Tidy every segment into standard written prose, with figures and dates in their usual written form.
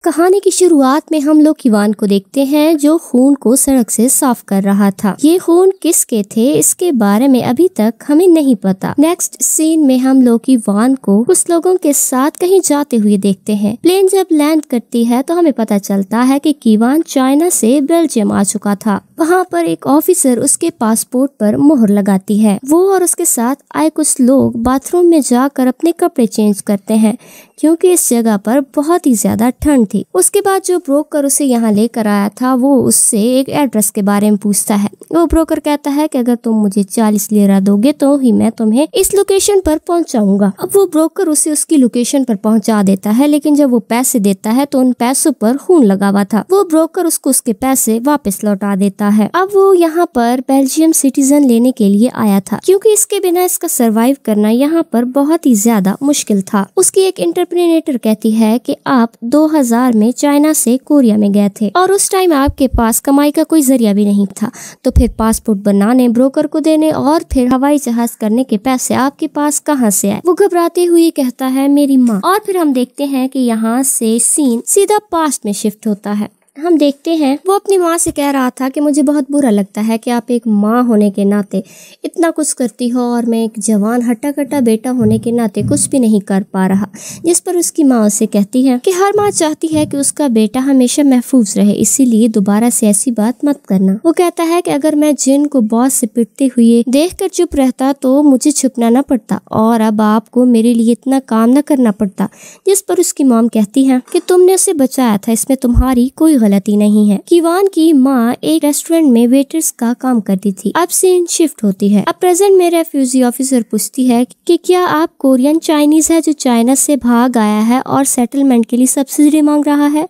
کہانی کی شروعات میں ہم لوگ کیوان کو دیکھتے ہیں جو خون کو سڑک سے صاف کر رہا تھا۔ یہ خون کس کے تھے اس کے بارے میں ابھی تک ہمیں نہیں پتا۔ نیکسٹ سین میں ہم لوگ کیوان کو کچھ لوگوں کے ساتھ کہیں جاتے ہوئے دیکھتے ہیں۔ پلین جب لینڈ کرتی ہے تو ہمیں پتا چلتا ہے کہ کیوان چائنا سے بیلجیم آ چکا تھا۔ وہاں پر ایک آفیسر اس کے پاسپورٹ پر مہر لگاتی ہے۔ وہ اور اس کے ساتھ آئے کچھ لوگ باتھ روم میں جا کر اپنے کپڑے چینج کرتے ہیں کیونکہ اس جگہ پر بہت ہی زیادہ ٹھنڈ تھی۔ اس کے بعد جو بروکر اسے یہاں لے کر آیا تھا وہ اس سے ایک ایڈریس کے بارے میں پوچھتا ہے۔ وہ بروکر کہتا ہے کہ اگر تم مجھے 40 لیرہ دو گے تو ہی میں تمہیں اس لوکیشن پر پہنچاؤں گا۔ اب وہ بروکر اسے اس کی لوکیشن پر پہنچا دیتا ہے، لیکن جب وہ پیسے دیتا ہے تو ان پیسوں پر خون لگا ہوا تھا۔ وہ بروکر اس کو اس کے پیسے واپس لوٹا دیتا ہے۔ اب وہ یہاں پر بیلجیم سٹیزن لینے کے لیے آیا تھا کیونکہ اس کے بنا اس کا سروائیو کرنا یہاں پر بہت ہی زیادہ مشکل تھا۔ اس کی ایک انٹرپرینیٹر کہتی ہے کہ آپ 2000 میں چائنا سے کوریا میں گئے تھے اور اس ٹائم آپ کے پاس کمائی کا کوئی ذریعہ بھی نہیں تھا، تو پھر پاسپورٹ بنانے، بروکر کو دینے اور پھر ہوائی جہاز کرنے کے پیسے آپ کے پاس کہاں سے آئے؟ وہ گھبراتے ہوئے کہتا ہے میری ماں۔ اور پھر ہم دیکھتے ہیں کہ یہاں سے سین سیدھا پاسٹ میں شفٹ ہوتا ہے۔ ہم دیکھتے ہیں وہ اپنی ماں سے کہہ رہا تھا کہ مجھے بہت برا لگتا ہے کہ آپ ایک ماں ہونے کے ناطے اتنا کچھ کرتی ہو اور میں ایک جوان ہٹا کٹا بیٹا ہونے کے ناطے کچھ بھی نہیں کر پا رہا۔ جس پر اس کی ماں اسے کہتی ہے کہ ہر ماں چاہتی ہے کہ اس کا بیٹا ہمیشہ محفوظ رہے، اسی لیے دوبارہ سے ایسی بات مت کرنا۔ وہ کہتا ہے کہ اگر میں جن کو باس سے پٹتے ہوئے دیکھ کر چپ رہتا تو مجھے چھپنا نہ پڑتا اور اب آپ کو میرے لیے اتنا کام نہ کرنا پڑتا۔ جس پر اس کی ماں کہتی ہے کہ تم نے اسے بچایا تھا، اس میں تمہاری کوئی غلطی نہیں ہے۔ کیوان کی ماں ایک ریسٹورینٹ میں ویٹرز کا کام کرتی تھی۔ اب سین شفٹ ہوتی ہے۔ اب پریزنٹ میں ریفیوجی آفیسر پوچھتی ہے کہ کیا آپ کورین چائنیز ہے جو چائنا سے بھاگ آیا ہے اور سیٹلمنٹ کے لیے سبسڈی مانگ رہا ہے؟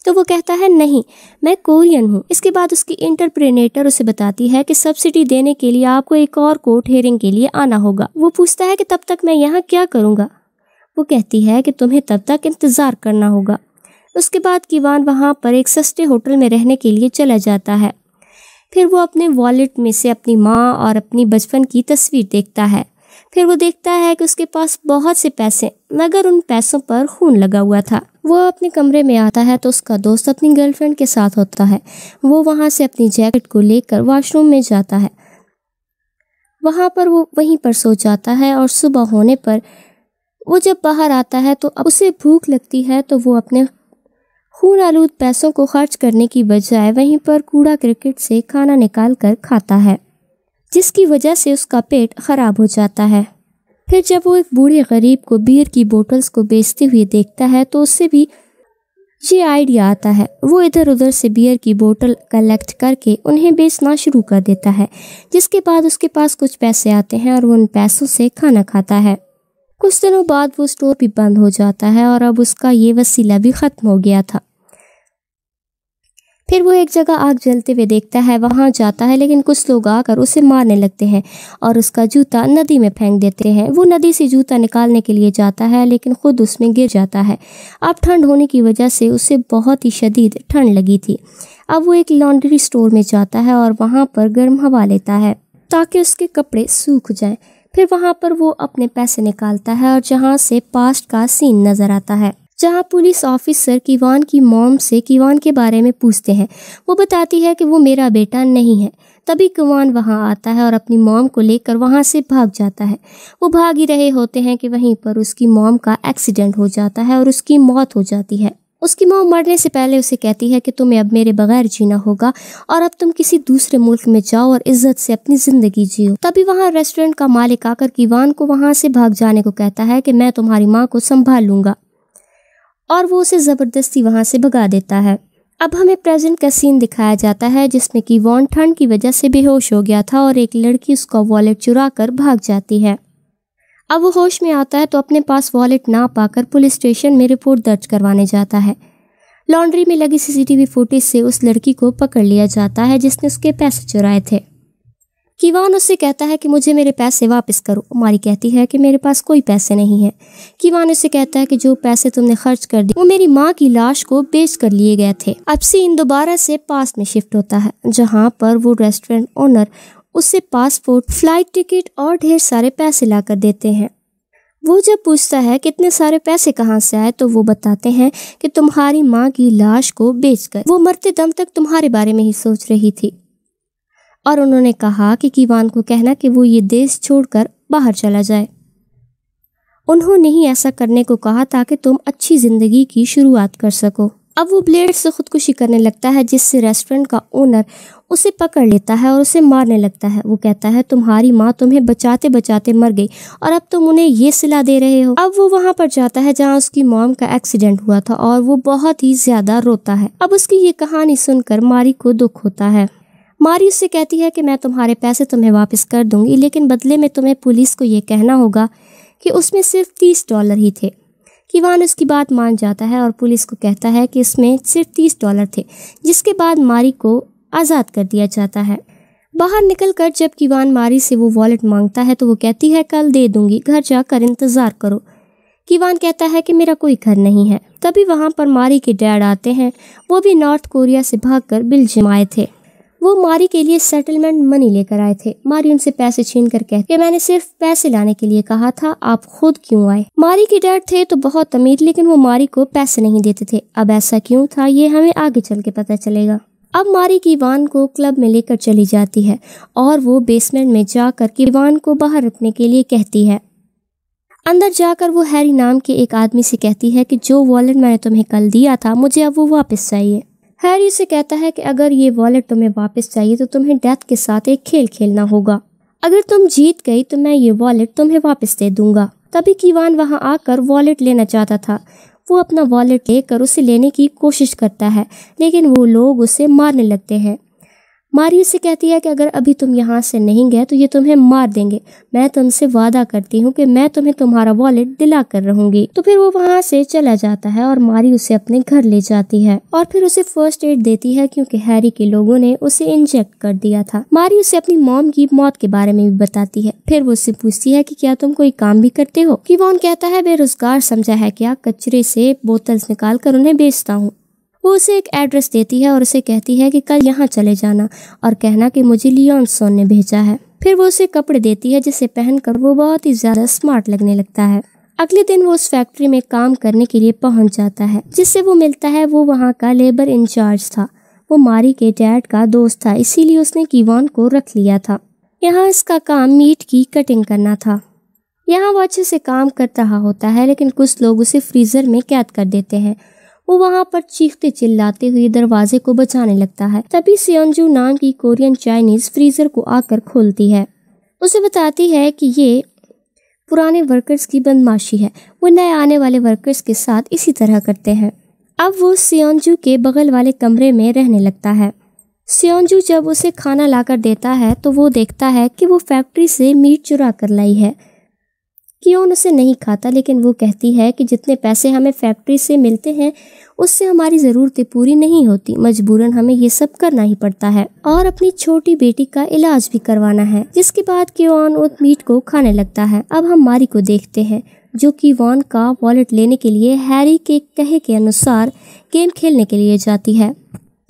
تو وہ کہتا ہے نہیں، میں کورین ہوں۔ اس کے بعد اس کی انٹرپرینیٹر اسے بتاتی ہے کہ سبسڈی دینے کے لیے آپ کو ایک اور کورٹ ہیئرنگ کے لیے آنا ہوگا۔ وہ پوچھتا ہے کہ تب تک میں یہاں کیا کروں گا؟ وہ کہتی ہے کہ تمہیں تب تک انتظار کرنا ہوگا۔ اس کے بعد کیوان وہاں پر ایک سستے ہوٹل میں رہنے کے لیے چلا جاتا ہے۔ پھر وہ اپنے والیٹ میں سے اپنی ماں اور اپنی بچپن کی تصویر دیکھتا ہے۔ پھر وہ دیکھتا ہے کہ اس کے پاس بہت سے پیسے مگر ان پیسوں پر خون لگا ہوا تھا۔ وہ اپنے کمرے میں آتا ہے تو اس کا دوست اپنی گرل فرینڈ کے ساتھ ہوتا ہے۔ وہ وہاں سے اپنی جیکٹ کو لے کر واش روم میں جاتا ہے۔ وہاں پر وہ وہیں پر سو جاتا ہے اور صبح ہونے پر وہ جب باہر آتا ہے تو اب اسے بھوک لگتی ہے تو وہ اپنے خون آلود پیسوں کو خرچ کرنے کی بجائے وہیں پر کوڑا کرکٹ سے کھانا نکال کر کھاتا ہے، جس کی وجہ سے اس کا پیٹ خراب ہو جاتا ہے۔ پھر جب وہ ایک بوڑھے غریب کو بیئر کی بوٹلز کو بیچتے ہوئے دیکھتا ہے تو اس سے بھی یہ آئیڈیا آتا ہے۔ وہ ادھر ادھر سے بیئر کی بوٹل کلیکٹ کر کے انہیں بیچنا شروع کر دیتا ہے، جس کے بعد اس کے پاس کچھ پیسے آتے ہیں اور وہ ان پیسوں سے کھانا کھاتا ہے۔ کچھ دنوں بعد وہ اسٹور بھی بند ہو جاتا ہے اور اب اس کا یہ وسیلہ بھی ختم ہو گیا تھا۔ پھر وہ ایک جگہ آگ جلتے ہوئے دیکھتا ہے، وہاں جاتا ہے لیکن کچھ لوگ آ کر اسے مارنے لگتے ہیں اور اس کا جوتا ندی میں پھینک دیتے ہیں۔ وہ ندی سے جوتا نکالنے کے لیے جاتا ہے لیکن خود اس میں گر جاتا ہے۔ اب ٹھنڈ ہونے کی وجہ سے اسے بہت ہی شدید ٹھنڈ لگی تھی۔ اب وہ ایک لانڈری اسٹور میں جاتا ہے اور وہاں پر گرم ہوا لیتا ہے تاکہ اس کے کپڑے سوکھ جائیں۔ پھر وہاں پر وہ اپنے پیسے نکالتا ہے اور جہاں سے پاسٹ کا سین نظر آتا ہے، جہاں پولیس آفیسر کیوان کی موم سے کیوان کے بارے میں پوچھتے ہیں۔ وہ بتاتی ہے کہ وہ میرا بیٹا نہیں ہے۔ تبھی کیوان وہاں آتا ہے اور اپنی موم کو لے کر وہاں سے بھاگ جاتا ہے۔ وہ بھاگ ہی رہے ہوتے ہیں کہ وہیں پر اس کی موم کا ایکسیڈنٹ ہو جاتا ہے اور اس کی موت ہو جاتی ہے۔ اس کی موم مرنے سے پہلے اسے کہتی ہے کہ تمہیں اب میرے بغیر جینا ہوگا اور اب تم کسی دوسرے ملک میں جاؤ اور عزت سے اپنی زندگی جیو۔ تبھی وہاں ریسٹورینٹ کا مالک آ کر کیوان کو وہاں سے بھاگ جانے کو کہتا ہے کہ میں تمہاری ماں کو سنبھال لوں گا، اور وہ اسے زبردستی وہاں سے بھگا دیتا ہے۔ اب ہمیں پریزنٹ کا سین دکھایا جاتا ہے جس میں کیوان ٹھنڈ کی وجہ سے بے ہوش ہو گیا تھا اور ایک لڑکی اس کا والیٹ چرا کر بھاگ جاتی ہے۔ اب وہ ہوش میں آتا ہے تو اپنے پاس والیٹ نہ پا کر پولیس اسٹیشن میں رپورٹ درج کروانے جاتا ہے۔ لانڈری میں لگی CCTV فوٹیج سے اس لڑکی کو پکڑ لیا جاتا ہے جس نے اس کے پیسے چرائے تھے۔ کیوان اس سے کہتا ہے کہ مجھے میرے پیسے واپس کرو۔ ماری کہتی ہے کہ میرے پاس کوئی پیسے نہیں ہیں۔ کیوان اس سے کہتا ہے کہ جو پیسے تم نے خرچ کر دی وہ میری ماں کی لاش کو بیچ کر لیے گئے تھے۔ اب سین دوبارہ سے پاس میں شفٹ ہوتا ہے جہاں پر وہ ریسٹورینٹ اونر اس سے پاسپورٹ، فلائٹ ٹکٹ اور ڈھیر سارے پیسے لا کر دیتے ہیں۔ وہ جب پوچھتا ہے کہ اتنے سارے پیسے کہاں سے آئے تو وہ بتاتے ہیں کہ تمہاری ماں کی لاش کو بیچ کر وہ مرتے دم تک تمہارے بارے میں ہی سوچ رہی تھی، اور انہوں نے کہا کہ کیوان کو کہنا کہ وہ یہ دیش چھوڑ کر باہر چلا جائے۔ انہوں نے ہی ایسا کرنے کو کہا تاکہ تم اچھی زندگی کی شروعات کر سکو۔ اب وہ بلیڈ سے خودکشی کرنے لگتا ہے، جس سے ریسٹورنٹ کا اونر اسے پکڑ لیتا ہے اور اسے مارنے لگتا ہے۔ وہ کہتا ہے تمہاری ماں تمہیں بچاتے بچاتے مر گئی اور اب تم انہیں یہ صلا دے رہے ہو۔ اب وہ وہاں پر جاتا ہے جہاں اس کی موم کا ایکسیڈنٹ ہوا تھا اور وہ بہت ہی زیادہ روتا ہے۔ اب اس کی یہ کہانی سن کر ماری کو دکھ ہوتا ہے۔ ماری اس سے کہتی ہے کہ میں تمہارے پیسے تمہیں واپس کر دوں گی، لیکن بدلے میں تمہیں پولیس کو یہ کہنا ہوگا کہ اس میں صرف $30 ہی تھے۔ کیوان اس کی بات مان جاتا ہے اور پولیس کو کہتا ہے کہ اس میں صرف $30 تھے، جس کے بعد ماری کو آزاد کر دیا جاتا ہے۔ باہر نکل کر جب کیوان ماری سے وہ والیٹ مانگتا ہے تو وہ کہتی ہے کل دے دوں گی، گھر جا کر انتظار کرو۔ کیوان کہتا ہے کہ میرا کوئی گھر نہیں ہے۔ تبھی وہاں پر ماری کے ڈیڈ آتے ہیں، وہ بھی نارتھ کوریا سے بھاگ کر بیلجیم آئے تھے۔ وہ ماری کے لیے سیٹلمنٹ منی لے کر آئے تھے۔ ماری ان سے پیسے چھین کر کہتے کہ میں نے صرف پیسے لانے کے لیے کہا تھا، آپ خود کیوں آئے؟ ماری کے ڈیڈ تھے تو بہت امیر، لیکن وہ ماری کو پیسے نہیں دیتے تھے۔ اب ایسا کیوں تھا یہ ہمیں آگے چل کے پتہ چلے گا۔ اب ماری کیوان کو کلب میں لے کر چلی جاتی ہے اور وہ بیسمنٹ میں جا کر کیوان کو باہر رکنے کے لیے کہتی ہے۔ اندر جا کر وہ ہیری نام کے ایک آدمی سے کہتی ہے کہ جو والیٹ میں نے تمہیں کل دیا تھا مجھے اب وہ واپس چاہیے۔ ہیری سے کہتا ہے کہ اگر یہ والیٹ تمہیں واپس چاہیے تو تمہیں ڈیتھ کے ساتھ ایک کھیل کھیلنا ہوگا۔ اگر تم جیت گئی تو میں یہ والیٹ تمہیں واپس دے دوں گا۔ تبھی کیوان وہاں آ کر والیٹ لینا چاہتا تھا۔ وہ اپنا والیٹ لے کر اسے لینے کی کوشش کرتا ہے، لیکن وہ لوگ اسے مارنے لگتے ہیں۔ ماری اسے کہتی ہے کہ اگر ابھی تم یہاں سے نہیں گئے تو یہ تمہیں مار دیں گے۔ میں تم سے وعدہ کرتی ہوں کہ میں تمہیں تمہارا والیٹ دلا کر رہوں گی۔ تو پھر وہ وہاں سے چلا جاتا ہے اور ماری اسے اپنے گھر لے جاتی ہے اور پھر اسے فرسٹ ایڈ دیتی ہے کیونکہ ہیری کے لوگوں نے اسے انجیکٹ کر دیا تھا۔ ماری اسے اپنی موم کی موت کے بارے میں بھی بتاتی ہے۔ پھر وہ اسے پوچھتی ہے کہ کیا تم کوئی کام بھی کرتے ہو؟ کیوان کہتا ہے بے روزگار سمجھا ہے کیا، کچرے سے بوتلز نکال کر انہیں بیچتا ہوں۔ وہ اسے ایک ایڈریس دیتی ہے اور اسے کہتی ہے کہ کل یہاں چلے جانا اور کہنا کہ مجھے لیون سون نے بھیجا ہے۔ پھر وہ اسے کپڑے دیتی ہے جسے پہن کر وہ بہت ہی زیادہ اسمارٹ لگنے لگتا ہے۔ اگلے دن وہ اس فیکٹری میں کام کرنے کے لیے پہنچ جاتا ہے، جس سے وہ ملتا ہے وہ وہاں کا لیبر انچارج تھا۔ وہ ماری کے ڈیڈ کا دوست تھا، اسی لیے اس نے کیوان کو رکھ لیا تھا۔ یہاں اس کا کام میٹ کی کٹنگ کرنا تھا۔ یہاں وہ اچھے سے کام کر رہا ہوتا ہے، لیکن کچھ لوگ اسے فریزر میں قید کر دیتے ہیں۔ وہ وہاں پر چیختے چلاتے ہوئے دروازے کو بچانے لگتا ہے۔ تبھی سیونجو نام کی کورین چائنیز فریزر کو آ کر کھولتی ہے۔ اسے بتاتی ہے کہ یہ پرانے ورکرز کی بدمعاشی ہے، وہ نئے آنے والے ورکرز کے ساتھ اسی طرح کرتے ہیں۔ اب وہ سیونجو کے بغل والے کمرے میں رہنے لگتا ہے۔ سیونجو جب اسے کھانا لا کر دیتا ہے تو وہ دیکھتا ہے کہ وہ فیکٹری سے میٹ چرا کر لائی ہے۔ کیون اسے نہیں کھاتا، لیکن وہ کہتی ہے کہ جتنے پیسے ہمیں فیکٹری سے ملتے ہیں اس سے ہماری ضرورتیں پوری نہیں ہوتی، مجبوراً ہمیں یہ سب کرنا ہی پڑتا ہے اور اپنی چھوٹی بیٹی کا علاج بھی کروانا ہے۔ جس کے بعد کیون اس میٹ کو کھانے لگتا ہے۔ اب ہم ماری کو دیکھتے ہیں جو کیوان کا والیٹ لینے کے لیے ہیری کے کہے کے انوسار گیم کھیلنے کے لیے جاتی ہے۔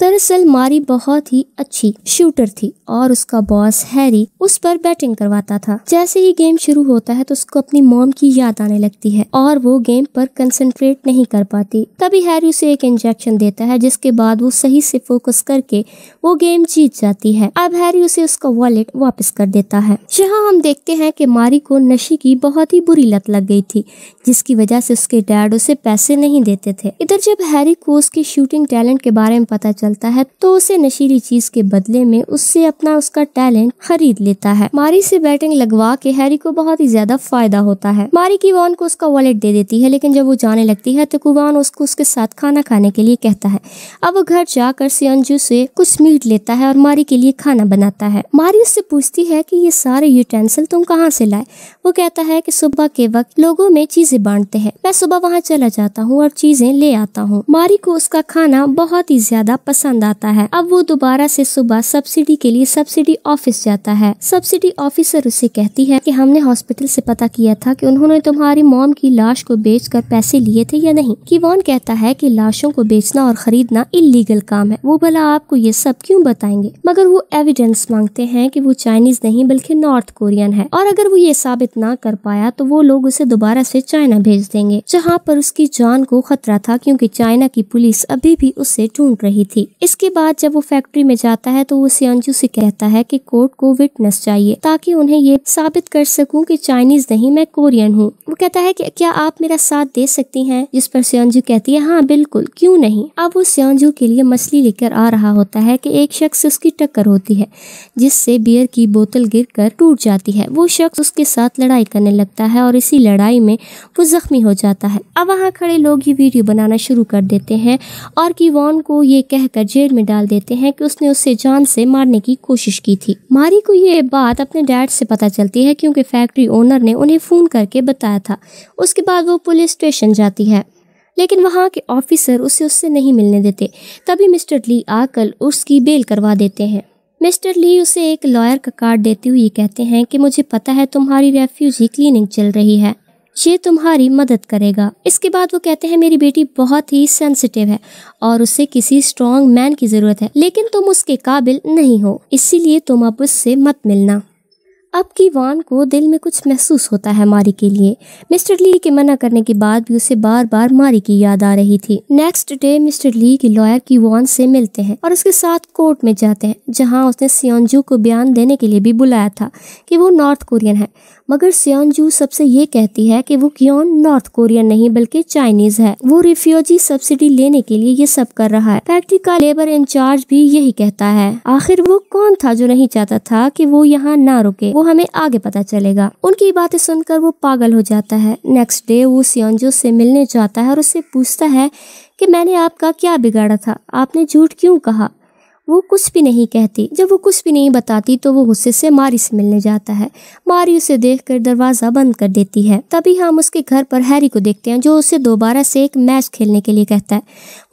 دراصل ماری بہت ہی اچھی شوٹر تھی اور اس کا باس ہیری اس پر بیٹنگ کرواتا تھا۔ جیسے ہی گیم شروع ہوتا ہے تو اس کو اپنی موم کی یاد آنے لگتی ہے اور وہ گیم پر کنسنٹریٹ نہیں کر پاتی۔ تبھی ہیری اسے ایک انجیکشن دیتا ہے، جس کے بعد وہ صحیح سے فوکس کر کے وہ گیم جیت جاتی ہے۔ اب ہیری اسے اس کا والیٹ واپس کر دیتا ہے۔ یہاں ہم دیکھتے ہیں کہ ماری کو نشے کی بہت ہی بری لت لگ گئی تھی، جس کی وجہ سے اس کے ڈیڈ اسے پیسے نہیں دیتے تھے۔ ادھر جب ہیری کو اس کی شوٹنگ ٹیلنٹ کے بارے میں پتہ چلتا ہے تو اسے نشیلی چیز کے بدلے میں اس سے اس کا ٹیلنٹ خرید لیتا ہے۔ ماری سے بیٹنگ لگوا کے ہیری کو بہت ہی زیادہ فائدہ ہوتا ہے۔ ماری کیوان کو اس کا والیٹ دے دیتی ہے، لیکن جب وہ جانے لگتی ہے تو کیوان اس کو اس کے ساتھ کھانا کھانے کے لیے کہتا ہے۔ اب وہ گھر جا کر سیونجو سے کچھ میٹ لیتا ہے اور ماری کے لیے کھانا بناتا ہے۔ ماری اس سے پوچھتی ہے کہ یہ سارے یوٹینسل تم کہاں سے لائے؟ وہ کہتا ہے کہ صبح کے وقت لوگوں میں چیزیں بانٹتے ہیں، میں صبح وہاں چلا جاتا ہوں اور چیزیں لے آتا ہوں۔ ماری کو اس کا کھانا بہت ہی زیادہ पसंद आता है। अब वो दोबारा से सुबह सब्सिडी के लिए सब्सिडी ऑफिस जाता है। सब्सिडी ऑफिसर उससे कहती है कि हमने हॉस्पिटल से पता किया था कि उन्होंने तुम्हारी मॉम की लाश को बेचकर पैसे लिए थे या नहीं। कीवान कहता है कि लाशों को बेचना और खरीदना इलीगल काम है, वो भला आपको ये सब क्यों बताएंगे। मगर वो एविडेंस मांगते हैं कि वो चाइनीज नहीं बल्कि नॉर्थ कोरियन है, और अगर वो ये साबित ना कर पाया तो वो लोग उसे दोबारा से चाइना भेज देंगे, जहाँ पर उसकी जान को खतरा था क्योंकि चाइना की पुलिस अभी भी उसे ढूंढ रही थी। इसके बाद जब वो फैक्ट्री में जाता है तो वो सियोंजू से कहता है कि कोर्ट को विटनेस चाहिए ताकि उन्हें ये साबित कर सकूं कि चाइनीज नहीं मैं कोरियन हूँ। वो कहता है कि क्या आप मेरा साथ दे सकती हैं, जिस पर सियोंजू कहती है हाँ बिल्कुल, क्यों नहीं। अब वो सियोंजू के लिए मछली लेकर आ रहा होता है कि एक शख्स से उसकी टक्कर होती है जिससे बियर की बोतल गिरकर टूट जाती है। वो शख्स उसके साथ लड़ाई करने लगता है और इसी लड़ाई में वो जख्मी हो जाता है। अब वहाँ खड़े लोग ये वीडियो बनाना शुरू कर देते हैं और कीवान को ये कहकर जेल में डाल देते हैं कि उसने उसे जान से मारने की कोशिश की थी। मारी को ये बात अपने डैड से पता चलती है क्योंकि फैक्ट्री ओनर ने उन्हें फोन करके बताया था। उसके बाद वो पुलिस स्टेशन जाती है, लेकिन वहाँ के ऑफिसर उसे उससे नहीं मिलने देते। तभी मिस्टर ली आकर उसकी बेल करवा देते हैं। मिस्टर ली उसे एक लॉयर का कार्ड देते हुए कहते हैं कि मुझे पता है तुम्हारी रेफ्यूजी क्लीनिंग चल रही है, ये तुम्हारी मदद करेगा। इसके बाद वो कहते हैं मेरी बेटी बहुत ही सेंसिटिव है और उसे किसी स्ट्रॉन्ग मैन की जरूरत है, लेकिन तुम उसके काबिल नहीं हो, इसीलिए तुम अब उससे मत मिलना। अब कीवान को दिल में कुछ महसूस होता है मारी के लिए। मिस्टर ली के मना करने के बाद भी उसे बार बार मारी की याद आ रही थी। नेक्स्ट डे मिस्टर ली के लॉयर कीवान से मिलते हैं और उसके साथ कोर्ट में जाते हैं, जहां उसने सियोंजू को बयान देने के लिए भी बुलाया था कि वो नॉर्थ कोरियन है। मगर सियोंजू सबसे ये कहती है कि वो क्यों नॉर्थ कोरियन नहीं बल्कि चाइनीज है, वो रिफ्यूजी सब्सिडी लेने के लिए ये सब कर रहा है। फैक्ट्री का लेबर इंचार्ज भी यही कहता है। आखिर वो कौन था जो नहीं चाहता था कि वो यहाँ ना रुके, वो हमें आगे पता चलेगा। उनकी बातें सुनकर वो पागल हो जाता है। नेक्स्ट डे वो सियोंजू से मिलने जाता है और उससे पूछता है कि मैंने आपका क्या बिगाड़ा था, आपने झूठ क्यों कहा। वो कुछ भी नहीं कहती। जब वो कुछ भी नहीं बताती तो वो गुस्से से मारी से मिलने जाता है। मारी उसे देखकर दरवाजा बंद कर देती है। तभी हम उसके घर पर हैरी को देखते हैं जो उसे दोबारा से एक मैच खेलने के लिए कहता है।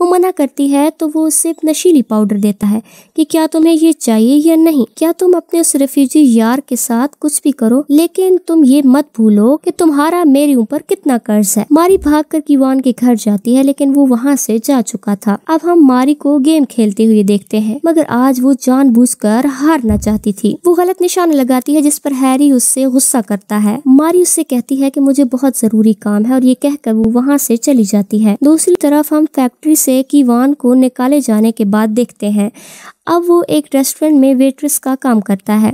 वो मना करती है तो वो उसे नशीली पाउडर देता है कि क्या तुम्हें ये चाहिए या नहीं, क्या तुम अपने उस रेफ्यूजी यार के साथ कुछ भी करो, लेकिन तुम ये मत भूलो कि तुम्हारा मेरे ऊपर कितना कर्ज है। मारी भागकर कीवान के घर जाती है, लेकिन वो वहाँ से जा चुका था। अब हम मारी को गेम खेलते हुए देखते हैं, मगर आज वो जानबूझकर हारना चाहती थी। वो गलत निशाना लगाती है जिस पर हैरी उससे गुस्सा करता है। मारी उससे कहती है कि मुझे बहुत जरूरी काम है और ये कहकर वो वहाँ से चली जाती है। दूसरी तरफ हम फैक्ट्री से कीवान को निकाले जाने के बाद देखते हैं। अब वो एक रेस्टोरेंट में वेट्रेस का काम करता है।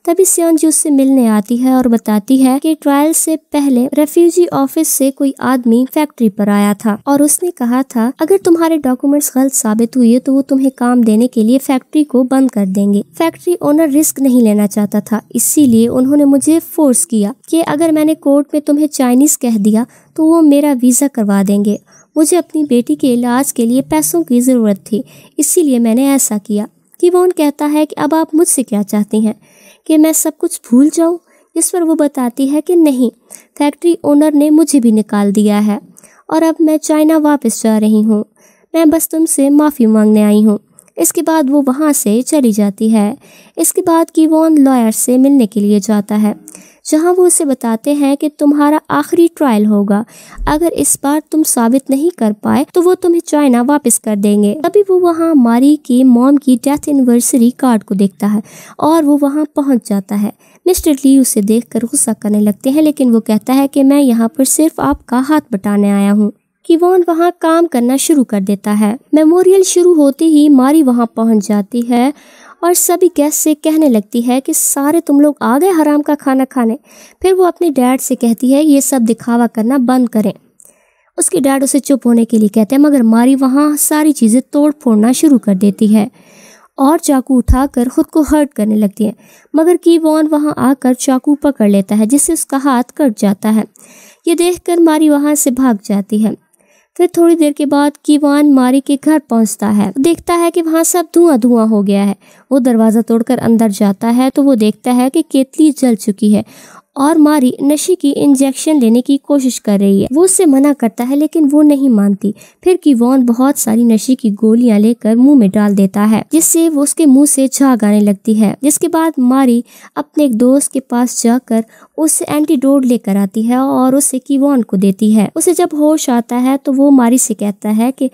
तभी सियोंजू उससे मिलने आती है और बताती है कि ट्रायल से पहले रेफ्यूजी ऑफिस से कोई आदमी फैक्ट्री पर आया था और उसने कहा था अगर तुम्हारे डॉक्यूमेंट्स गलत साबित हुए तो वो तुम्हें काम देने के लिए फैक्ट्री को बंद कर देंगे। फैक्ट्री ओनर रिस्क नहीं लेना चाहता था, इसीलिए उन्होंने मुझे फोर्स किया कि अगर मैंने कोर्ट में तुम्हें चाइनीज कह दिया तो वो मेरा वीजा करवा देंगे। मुझे अपनी बेटी के इलाज के लिए पैसों की जरूरत थी, इसीलिए मैंने ऐसा किया। कीवान कहता है कि अब आप मुझसे क्या चाहती हैं, कि मैं सब कुछ भूल जाऊं? जिस पर वो बताती है कि नहीं, फैक्ट्री ओनर ने मुझे भी निकाल दिया है और अब मैं चाइना वापस जा रही हूँ, मैं बस तुमसे माफ़ी मांगने आई हूँ। इसके बाद वो वहाँ से चली जाती है। इसके बाद कीवान लॉयर से मिलने के लिए जाता है, जहाँ वो उसे बताते हैं कि तुम्हारा आखिरी ट्रायल होगा, अगर इस बार तुम साबित नहीं कर पाए तो वो तुम्हें चाइना वापस कर देंगे। तभी वो वहाँ मारी की मॉम की डेथ एनिवर्सरी कार्ड को देखता है और वो वहाँ पहुँच जाता है। मिस्टर ली उसे देखकर गुस्सा करने लगते हैं, लेकिन वो कहता है कि मैं यहाँ पर सिर्फ आपका हाथ बटाने आया हूँ। कीवान वहाँ काम करना शुरू कर देता है। मेमोरियल शुरू होते ही मारी वहाँ पहुँच जाती है और सभी गेस्ट से कहने लगती है कि सारे तुम लोग आ गए हराम का खाना खाने। फिर वो अपने डैड से कहती है ये सब दिखावा करना बंद करें। उसके डैड उसे चुप होने के लिए कहते हैं, मगर मारी वहाँ सारी चीज़ें तोड़ फोड़ना शुरू कर देती है और चाकू उठाकर खुद को हर्ट करने लगती है। मगर कीवान वहाँ आकर चाकू पकड़ लेता है जिससे उसका हाथ कट जाता है। ये देखकर मारी वहाँ से भाग जाती है। फिर थोड़ी देर के बाद कीवान मारी के घर पहुंचता है, देखता है कि वहाँ सब धुआं धुआं हो गया है। वो दरवाज़ा तोड़कर अंदर जाता है तो वो देखता है कि केतली जल चुकी है और मारी नशे की इंजेक्शन लेने की कोशिश कर रही है। वो उससे मना करता है लेकिन वो नहीं मानती। फिर कीवान बहुत सारी नशे की गोलियां लेकर मुंह में डाल देता है, जिससे वो उसके मुंह से झाग आने लगती है। जिसके बाद मारी अपने एक दोस्त के पास जाकर उससे एंटीडोट लेकर आती है और उसे कीवान को देती है। उसे जब होश आता है तो वो मारी से कहता है कि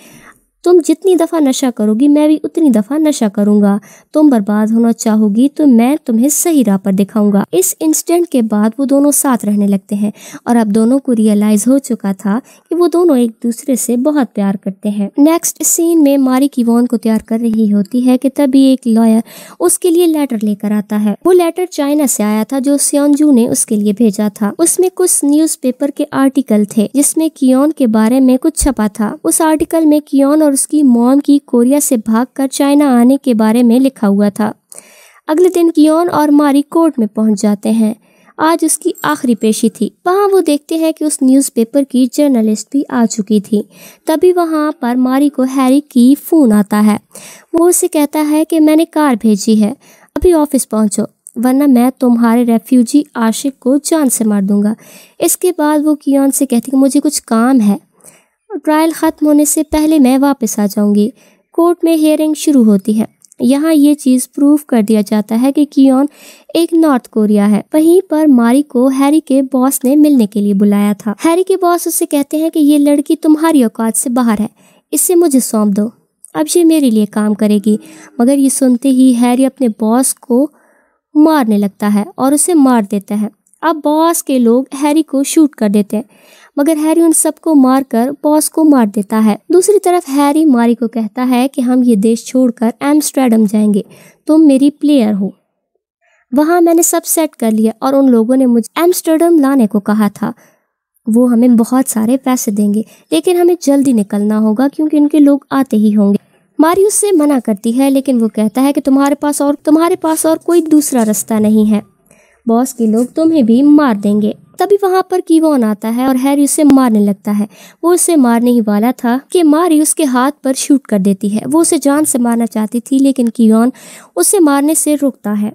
तुम जितनी दफ़ा नशा करोगी मैं भी उतनी दफ़ा नशा करूँगा। तुम बर्बाद होना चाहोगी तो मैं तुम्हें सही राह पर दिखाऊंगा। इस इंसिडेंट के बाद वो दोनों साथ रहने लगते हैं और अब दोनों को रियलाइज हो चुका था कि वो दोनों एक दूसरे से बहुत प्यार करते हैं। नेक्स्ट सीन में मारी कीवान को तैयार कर रही होती है कि तभी एक लॉयर उसके लिए लेटर लेकर आता है। वो लेटर चाइना से आया था जो सियोंजू ने उसके लिए भेजा था। उसमें कुछ न्यूज़पेपर के आर्टिकल थे जिसमें कियोन के बारे में कुछ छपा था। उस आर्टिकल में कियोन और उसकी मॉम की कोरिया से भागकर चाइना आने के बारे में लिखा हुआ था। अगले दिन कियोन और मारी कोर्ट में पहुंच जाते हैं। आज उसकी आखिरी पेशी थी। वहां वो देखते हैं कि उस न्यूज़पेपर की जर्नलिस्ट भी आ चुकी थी। तभी वहां पर मारी को हैरी की फोन आता है। वो उसे कहता है कि मैंने कार भेजी है, अभी ऑफिस पहुंचो वरना मैं तुम्हारे रेफ्यूजी आशिक को जान से मार दूंगा। इसके बाद वो कियोन से कहती है कि मुझे कुछ काम है, ट्रायल ख़त्म होने से पहले मैं वापस आ जाऊंगी। कोर्ट में हियरिंग शुरू होती है। यहाँ ये चीज़ प्रूव कर दिया जाता है कि कियोन एक नॉर्थ कोरिया है। वहीं पर मारी को हैरी के बॉस ने मिलने के लिए बुलाया था। हैरी के बॉस उससे कहते हैं कि ये लड़की तुम्हारी औकात से बाहर है, इसे मुझे सौंप दो, अब ये मेरे लिए काम करेगी। मगर ये सुनते ही हैरी अपने बॉस को मारने लगता है और उसे मार देता है। अब बॉस के लोग हैरी को शूट कर देते हैं मगर हैरी उन सबको मारकर बॉस को मार देता है। दूसरी तरफ हैरी मारी को कहता है कि हम ये देश छोड़कर एम्स्टर्डम जाएंगे, तुम मेरी प्लेयर हो। वहाँ मैंने सब सेट कर लिया और उन लोगों ने मुझे एम्स्टर्डम लाने को कहा था। वो हमें बहुत सारे पैसे देंगे लेकिन हमें जल्दी निकलना होगा क्योंकि उनके लोग आते ही होंगे। मारी उससे मना करती है लेकिन वो कहता है कि तुम्हारे पास और कोई दूसरा रास्ता नहीं है, बॉस के लोग तुम्हें भी मार देंगे। तभी वहां पर कीवान आता है और हैरी उसे मारने लगता है। वो उसे मारने ही वाला था कि मारी उसके हाथ पर शूट कर देती है। वो उसे जान से मारना चाहती थी लेकिन कीवान उसे मारने से रोकता है।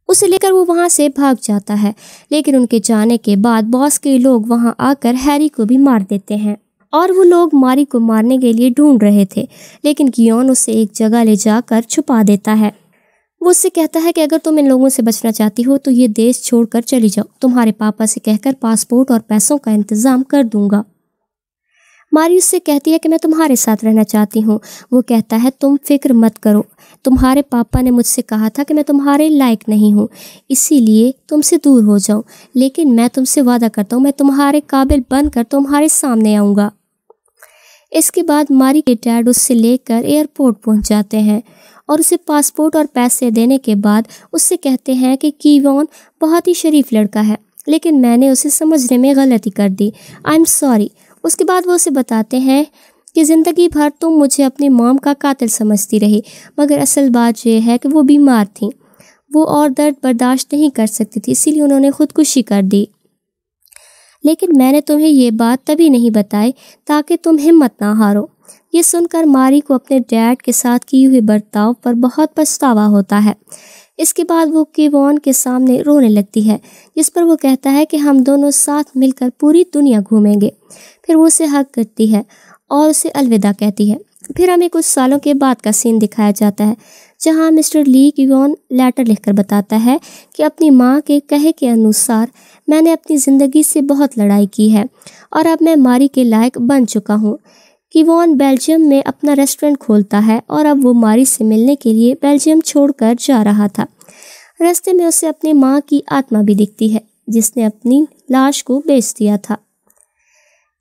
उसे लेकर वो वहां से भाग जाता है लेकिन उनके जाने के बाद बॉस के लोग वहां आकर हैरी को भी मार देते हैं और वो लोग मारी को मारने के लिए ढूंढ रहे थे लेकिन कीवान उसे एक जगह ले जाकर छुपा देता है। वो उससे कहता है कि अगर तुम इन लोगों से बचना चाहती हो तो ये देश छोड़कर चली जाओ, तुम्हारे पापा से कहकर पासपोर्ट और पैसों का इंतजाम कर दूंगा। मारी उससे कहती है कि मैं तुम्हारे साथ रहना चाहती हूँ। वो कहता है तुम फिक्र मत करो, तुम्हारे पापा ने मुझसे कहा था कि मैं तुम्हारे लायक नहीं हूँ, इसीलिए तुमसे दूर हो जाऊँ, लेकिन मैं तुमसे वादा करता हूँ मैं तुम्हारे काबिल बनकर तुम्हारे सामने आऊँगा। इसके बाद मारी के डैड उससे लेकर एयरपोर्ट पहुँच जाते हैं और उसे पासपोर्ट और पैसे देने के बाद उससे कहते हैं कि कीवान बहुत ही शरीफ लड़का है लेकिन मैंने उसे समझने में गलती कर दी, आई एम सॉरी। उसके बाद वो उसे बताते हैं कि ज़िंदगी भर तुम मुझे अपनी मॉम का कातिल समझती रही मगर असल बात यह है कि वो बीमार थी, वो और दर्द बर्दाश्त नहीं कर सकती थी इसीलिए उन्होंने खुदकुशी कर दी। लेकिन मैंने तुम्हें ये बात तभी नहीं बताई ताकि तुम हिम्मत ना हारो। ये सुनकर मारी को अपने डैड के साथ किए हुए बर्ताव पर बहुत पछतावा होता है। इसके बाद वो कीवान के सामने रोने लगती है जिस पर वो कहता है कि हम दोनों साथ मिलकर पूरी दुनिया घूमेंगे। फिर वो उसे हग करती है और उसे अलविदा कहती है। फिर हमें कुछ सालों के बाद का सीन दिखाया जाता है जहां मिस्टर ली कीवान लेटर लिखकर बताता है कि अपनी माँ के कहे के अनुसार मैंने अपनी ज़िंदगी से बहुत लड़ाई की है और अब मैं मारी के लायक बन चुका हूँ। कीवान बेल्जियम में अपना रेस्टोरेंट खोलता है और अब वो मारी से मिलने के लिए बेल्जियम छोड़कर जा रहा था। रास्ते में उसे अपनी माँ की आत्मा भी दिखती है जिसने अपनी लाश को बेच दिया था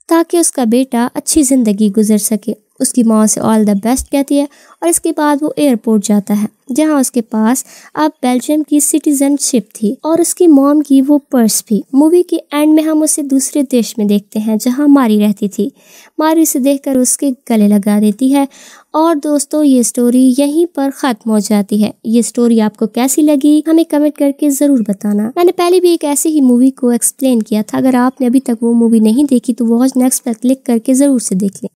ताकि उसका बेटा अच्छी ज़िंदगी गुजर सके। उसकी माँ से ऑल द बेस्ट कहती है और इसके बाद वो एयरपोर्ट जाता है जहाँ उसके पास अब बेल्जियम की सिटीजनशिप थी और उसकी मॉम की वो पर्स भी। मूवी के एंड में हम उसे दूसरे देश में देखते हैं जहाँ मारी रहती थी। मारी उसे देखकर उसके गले लगा देती है और दोस्तों ये स्टोरी यहीं पर ख़त्म हो जाती है। ये स्टोरी आपको कैसी लगी हमें कमेंट करके ज़रूर बताना। मैंने पहले भी एक ऐसी ही मूवी को एक्सप्लेन किया था, अगर आपने अभी तक वो मूवी नहीं देखी तो वॉच नेक्स्ट पर क्लिक करके ज़रूर से देख लें।